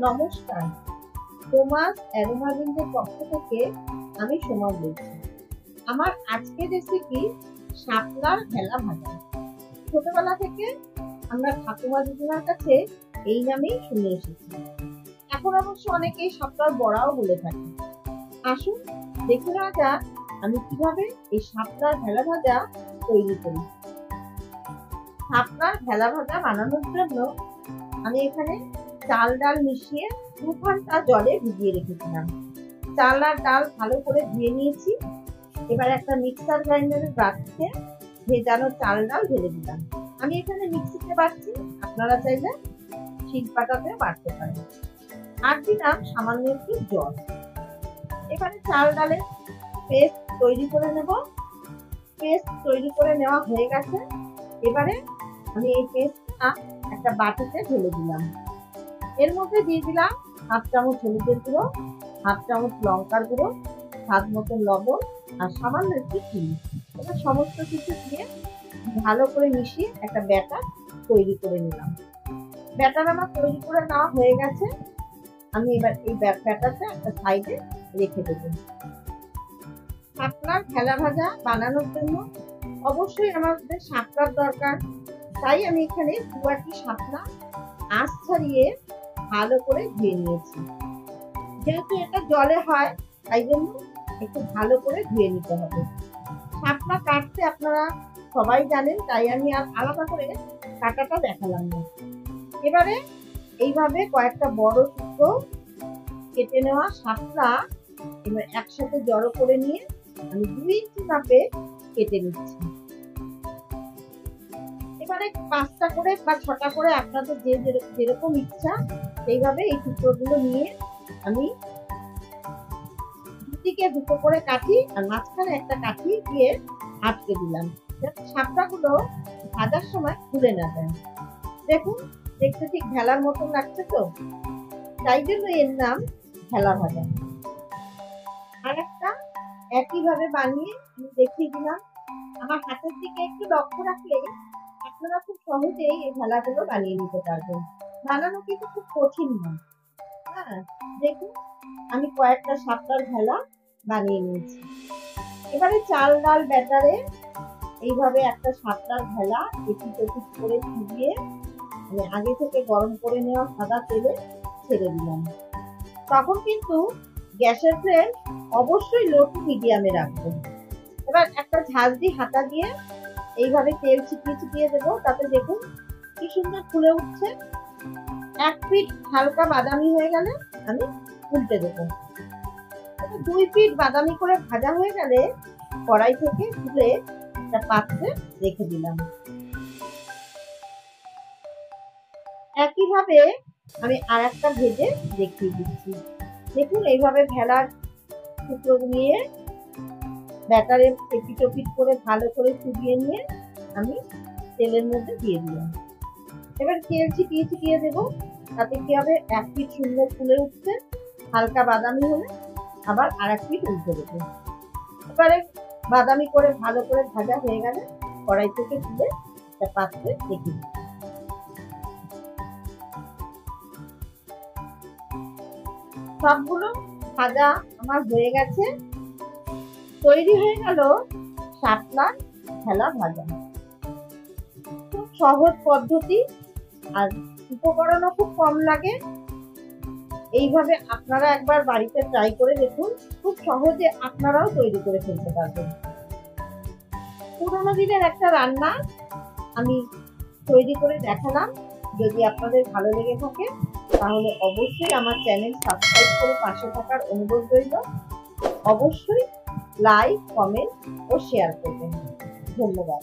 নমস্কার, সোমাস অ্যারোমাবিন্দের পক্ষ থেকে আমি সোমা বলছি। আমার আজকের রেসিপি শাপলার ভেলা ভাজা। ছোটবেলা থেকে আমরা ঠাকুমা দিদিমার কাছে এই নামেই শুনে এসেছি। এখন অবশ্য অনেকেই শাপলার বড়াও বলে থাকে। আসুন দেখে নেওয়া যাক আমি কিভাবে এই শাপলার ভেলা ভাজা তৈরি করি। শাপলার ভেলা ভাজা বানানোর জন্য আমি এখানে চাল ডাল মিশিয়ে 2 ঘন্টা জলে ভিজিয়ে রেখেছিলাম। চাল আর ডাল ভালো করে ধুয়ে নিয়েছি। এবার একটা মিক্সার গ্রাইন্ডারের বাটিতে ভেজানো চাল ডাল ঢেলে দিলাম। আমি এখানে মিক্সিতে বাটছি, আপনারা চাইলে শিলপাটাতে বাটতে পারেন। আর দিলাম সামান্য একটু জল। এখানে চাল ডালের পেস্ট তৈরি করে নেব। পেস্ট তৈরি করে নেওয়া হয়ে গেছে। এবারে আমি এই পেস্টটা একটা বাটিতে ঢেলে দিলাম। এর মধ্যে দিয়ে দিলাম 1/2 চামচ হলুদের গুঁড়ো, 1/2 চামচ লঙ্কার গুঁড়ো, স্বাদ মতো লবণ আর সামান্য একটু চিনি। এবার সমস্ত কিছু দিয়ে ভালো করে মিশিয়ে একটা ব্যাটার তৈরি করে নিলাম। ব্যাটার আমার তৈরি করে নেওয়া হয়ে গেছে। আমি এবার এই ব্যাটারটা একটা সাইডে রেখে দেবো। শাপলার ভেলা ভাজা বানানোর জন্য অবশ্যই আমাদের শাপলার দরকার। তাই আমি এখানে 2 বাটি শাপলা আঁশ ছাড়িয়ে ভালো করে ধুয়ে নিয়েছি। যেহেতু এটা জলে হয় তাই জন্য একটু ভালো করে ধুয়ে নিতে হবে। শাপলা কাটতে আপনারা সবাই জানেন, তাই আমি আর আলাদা করে কাটাটা দেখালাম না। এবারে এইভাবে কয়েকটা বড় টুকরো কেটে নেওয়া শাপলা এবার একসাথে জড়ো করে নিয়ে আমি 2 ইঞ্চি মাপে কেটে নিচ্ছি। এবারে 5টা করে বা 6টা করে আপনাদের যেরকম ইচ্ছা সেইভাবে এই টুকরোগুলো নিয়ে আমি দুদিকে 2টো করে কাঠি আর মাঝখানে একটা কাঠি দিয়ে আটকে দিলাম, যাতে শাপলাগুলো ভাজার সময় খুলে না যায়। দেখুন, দেখতে ঠিক ভেলার মতন লাগছে তো, তাই জন্য এর নাম ভেলা ভাজা। আর একটা একইভাবে বানিয়ে আমি দেখিয়ে দিলাম। আমার হাতের দিকে একটু লক্ষ্য রাখলে আপনারা খুব সহজেই এই ভেলাগুলো বানিয়ে নিতে পারবেন। বানানো কিন্তু খুব কঠিন নয়। হ্যাঁ, দেখুন আমি কয়েকটা শাপলার ভেলা বানিয়ে নিয়েছি। এবারে চাল ডাল ব্যাটারে এইভাবে একটা শাপলার ভেলা এপিট ওপিট করে চুবিয়ে আমি আগে থেকে গরম করে নেওয়া সাদা তেলে ছেড়ে দিলাম। তখন কিন্তু গ্যাসের ফ্লেম অবশ্যই লো টু মিডিয়ামে রাখবেন। এবার একটা ঝাঁঝরি হাতা দিয়ে এইভাবে তেল ছিটিয়ে ছিটিয়ে দেবো, তাতে দেখুন কি সুন্দর ফুলে উঠছে। 1 পিঠ হালকা বাদামি হয়ে গেলে আমি উল্টে দেবো। 2 পিঠ বাদামি করে ভাজা হয়ে গেলে কড়াই থেকে তুলে একটা পাত্রে রেখে দিলাম। একইভাবে আমি আর একটা ভেজে দেখিয়ে দিচ্ছি। দেখুন এইভাবে ভেলার টুকরো নিয়ে ব্যাটারে এপিট ওপিট করে ভালো করে চুবিয়ে নিয়ে আমি তেলের মধ্যে দিয়ে দিলাম। এবার তেল ছিটিয়ে ছিটিয়ে দেবো, তাতে কি হবে 1 পিঠ সুন্দর ফুলে উঠছে। হালকা বাদামি হলে আবার আর 1 পিঠ উল্টে দেবো। এবারে বাদামি করে ভালো করে ভাজা হয়ে গেলে কড়াই থেকে তুলে একটা পাত্রে রেখে দিই। সবগুলো ভাজা আমার হয়ে গেছে। তৈরি হয়ে গেল শাপলার ভেলা ভাজা। খুব সহজ পদ্ধতি আর উপকরণও খুব কম লাগে। এইভাবে আপনারা একবার বাড়িতে ট্রাই করে দেখুন, খুব সহজে আপনারাও তৈরি করে ফেলতে পারবেন। পুরোনো দিনের একটা রান্না আমি তৈরি করে দেখালাম। যদি আপনাদের ভালো লেগে থাকে তাহলে অবশ্যই আমার চ্যানেল সাবস্ক্রাইব করে পাশে থাকার অনুরোধ রইল। অবশ্যই লাইক, কমেন্ট ও শেয়ার করবেন। ধন্যবাদ।